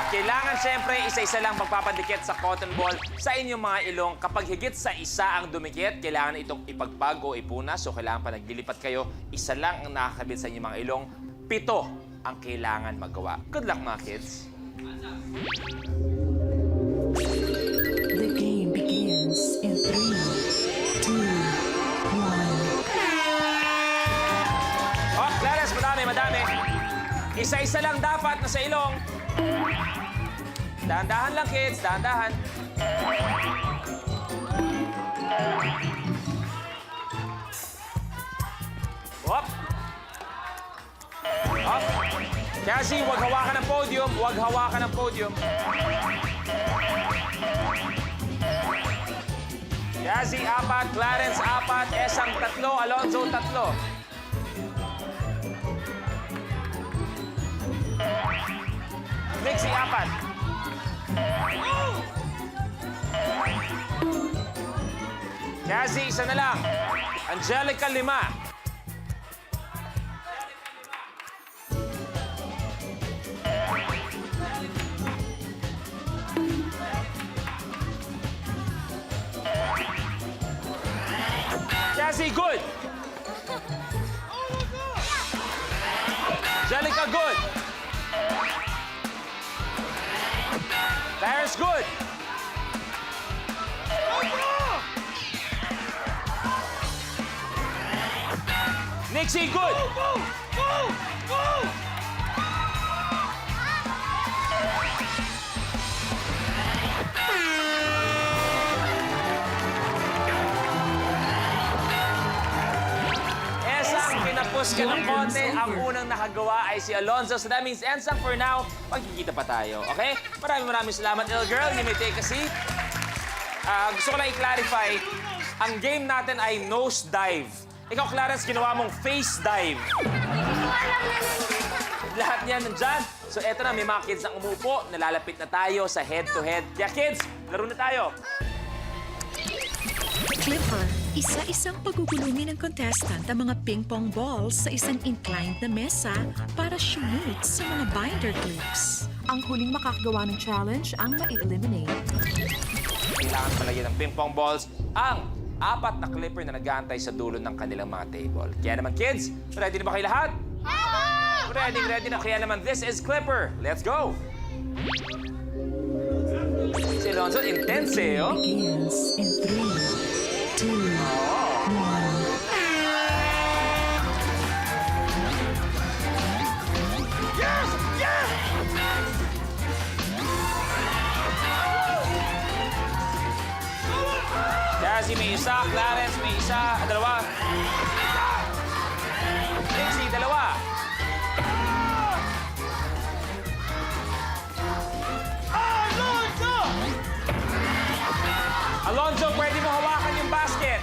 Kailangan siyempre isa-isa lang magpapandikit sa cotton ball sa inyong mga ilong. Kapag higit sa isa ang dumikit, kailangan itong ipagpag o ipunas. So kailangan pa naglilipat kayo, isa lang ang nakakabit sa inyong mga ilong. 7 ang kailangan magawa. Good luck mga kids. The game begins in 3, 2, 1. Oh, Clarence, madami. Isa-isa lang dapat na sa ilong. Dahan-dahan lang, kids. Dahan-dahan. Hop. Hop. Cassie, huwag hawakan ng podium. Huwag hawakan ng podium. Cassie, 4. Clarence, 4. Esang, 3. Alonzo, 3. Mixie, 4. Cassie, 1 na lang. Angelica, 5. Cassie, good. Angelica, good. Clarence, good. Nixie, good. Esang, pinapos ka ng konti. Ang unang nakagawa ay si Alonzo. So that means, Ensang, for now, magkikita pa tayo. Okay? Maraming salamat, little girl. You may take a seat. Gusto ko lang i-clarify, ang game natin ay nose dive. Ikaw, Clarence, ginawa mong face dive. Lahat yan nandyan. So eto na, may mga kids na umupo. Nalalapit na tayo sa head-to-head. Kaya kids, laro na tayo. Clipper, isa-isang pagugulungin ng contestant ang mga ping-pong balls sa isang inclined na mesa para shoot sa mga binder clips. Ang huling makakagawa ng challenge ang mai-eliminate. Kailangan palagyan ng ping-pong balls ang 4 na clipper na nag-aantay sa dulo ng kanilang mga table. Kaya naman, kids, ready na ba kayo lahat? Ready na. Kaya naman, this is Clipper. Let's go! Si Alonzo, intense eh, oh. Begins in 3, 2, 1. Yes! Yes! Cassie, may isa. Clarence, may isa. Dalawa. Dixie, dalawa. Alonzo! Alonzo, pwede mo hawakan yung basket.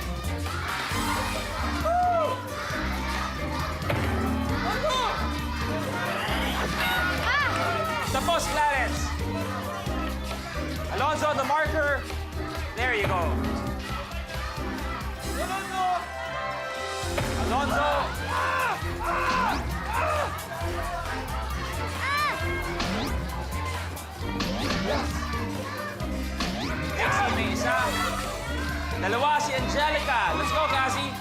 Woo! Tapos, Clarence. Alonzo, the marker. There you go. Alonzo! Cassie, may isa. Dalawa si Angelica. Let's go, Cassie.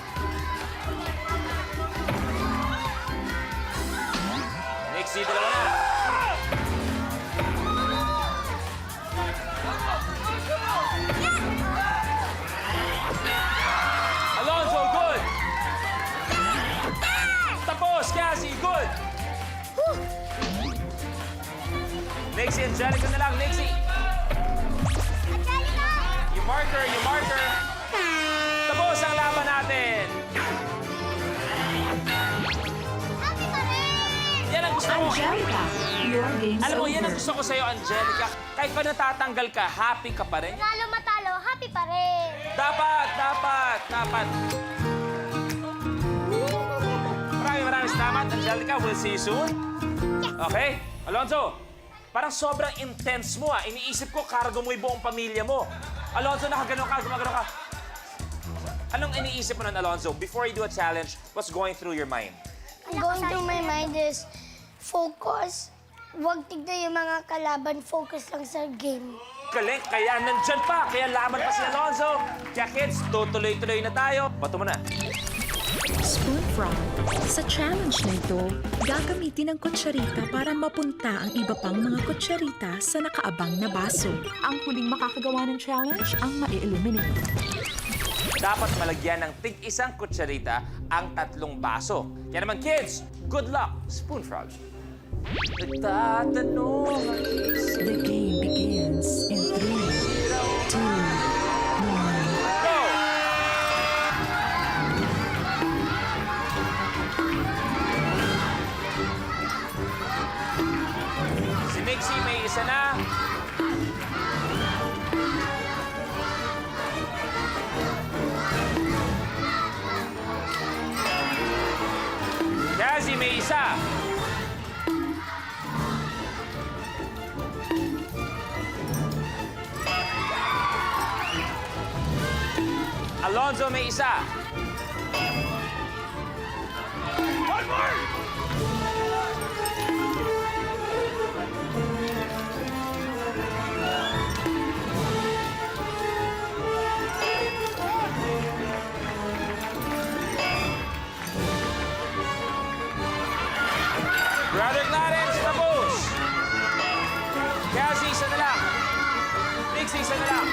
Nixie, dalawa na. Alonzo, good. Tapos, Cassie, good. Nixie, Angelica na lang. Nixie. You marker. Tapos ang laban natin. Yan ang gusto ko. Angelica, your game's Alam mo, yan ang over. gusto ko sa'yo, Angelica. Kahit pa natatanggal ka, happy ka pa rin. Lalo matalo, happy pa rin. Dapat. Maraming salamat, Angelica. We'll see you soon. Okay? Alonzo, parang sobrang intense mo, ah. Iniisip ko, kargo mo yung buong pamilya mo. Alonzo, nakagano ka, gumagano ka. Anong iniisip mo nun, Alonzo? Before you do a challenge, what's going through your mind? Going through my mind is focus Huwag tignan yung mga kalaban, focus lang sa game. Galing, kaya nandyan pa. Kaya laman pa si Alonzo. Kaya kids, tutuloy-tuloy na tayo. Bato mo na. Spoon Frog. Sa challenge na ito, gagamitin ang kutsarita para mapunta ang iba pang mga kutsarita sa nakaabang na baso. Ang huling makakagawa ng challenge ang ma-eliminate. Dapat malagyan ng tig-isang kutsarita ang 3 baso. Kaya naman kids, good luck, Spoon Frog. Nagtatanong ang isip. The game begins in 3, 2, 1. Go! Si Nixie may isa na. Jazzy may isa. Alonzo may isa. One more! Brother Clarence, tapos. Cassie, isa na lang. Nixie, isa na lang.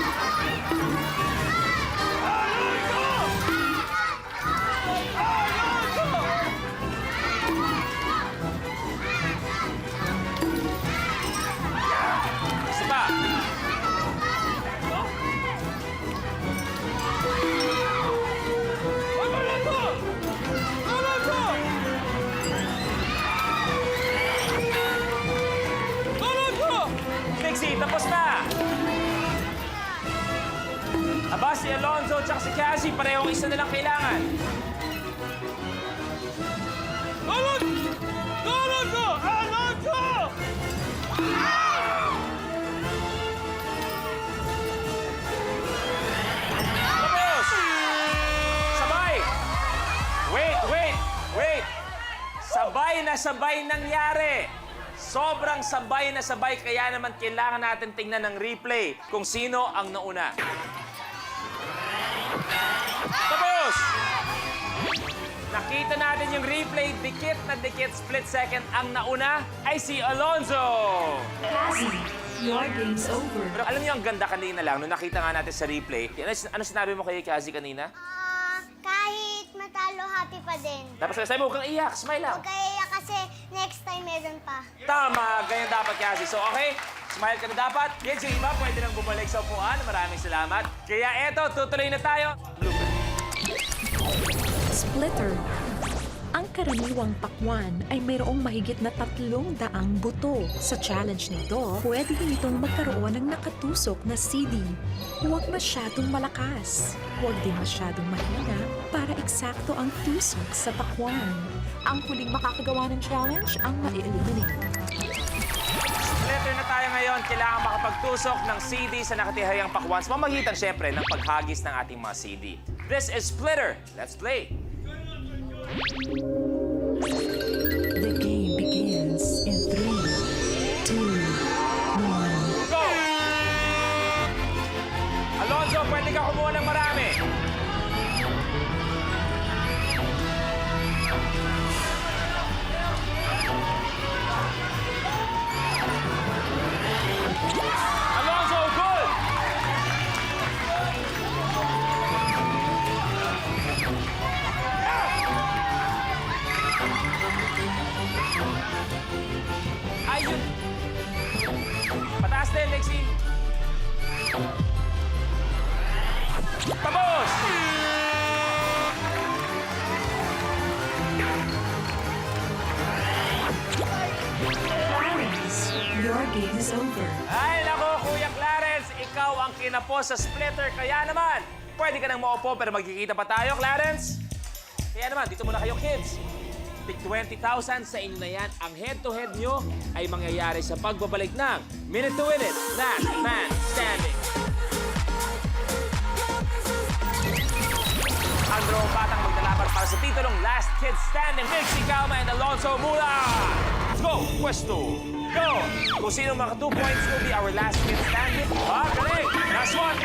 Isa pa. Nixie, tapos na. Aba, si Alonzo at si Cassie, parehong isa na lang kailangan. Alonzo! Tapos! Sabay! Wait! Sabay nangyari! Sobrang sabay na sabay, kaya naman kailangan natin tingnan ng replay kung sino ang nauna. Tapos! Nakita natin yung replay, dikit na dikit, split second. Ang nauna ay si Alonzo. Cassie, your game's over. Pero alam niyo, ang ganda kanina lang, nung nakita nga natin sa replay, ano sinabi mo kay Cassie kanina? Kahit matalo, happy pa din. Tapos sabi mo, huwag kang iyak, smile lang. Huwag kaya kasi next time meron pa. Tama, ganyan dapat Cassie. So okay, smile ka na dapat. Kids, yung iba, pwede nang bumalik sa upuan. Maraming salamat. Kaya eto, tutuloy na tayo. Splitter. Ang karaniwang pakwan ay mayroong mahigit na 300 buto. Sa challenge nito, pwede din itong magkaroon ng nakatusok na CD. Huwag masyadong malakas. Huwag din masyadong mahina para eksakto ang tusok sa pakwan. Ang huling makakagawa ng challenge ang ma-eliminate. Splitter na tayo ngayon. Kailangan makapagtusok ng CD sa nakatihayang pakwan sa pamagitan, syempre, ng paghagis ng ating mga CD. This is Splitter. Let's play. The game begins in 3, 2, 1. Go! Alonzo, pwede ka kumuha ng marami. Alonzo, good! Ayun! Pataas din, Lexi! Tapos! Clarence, your game is over. Ay, nako, Kuya Clarence, ikaw ang kinapos sa splitter. Kaya naman, pwede ka nang maupo pero magkikita pa tayo, Clarence. Kaya naman, dito muna kayo, kids. Tig 20,000 sa inyo na yan. Ang head-to-head nyo ay mangyayari sa pagbabalik ng Minute to Win It, Last Man Standing. Ang dalawang batang maglalaban para sa titulo titulong Last Kid Standing. Mixie Calma and Alonzo Mula. Let's go! Pwesto. Go! Kung sino maka 2 points will be our last kid standing. Ah, galing! Last one!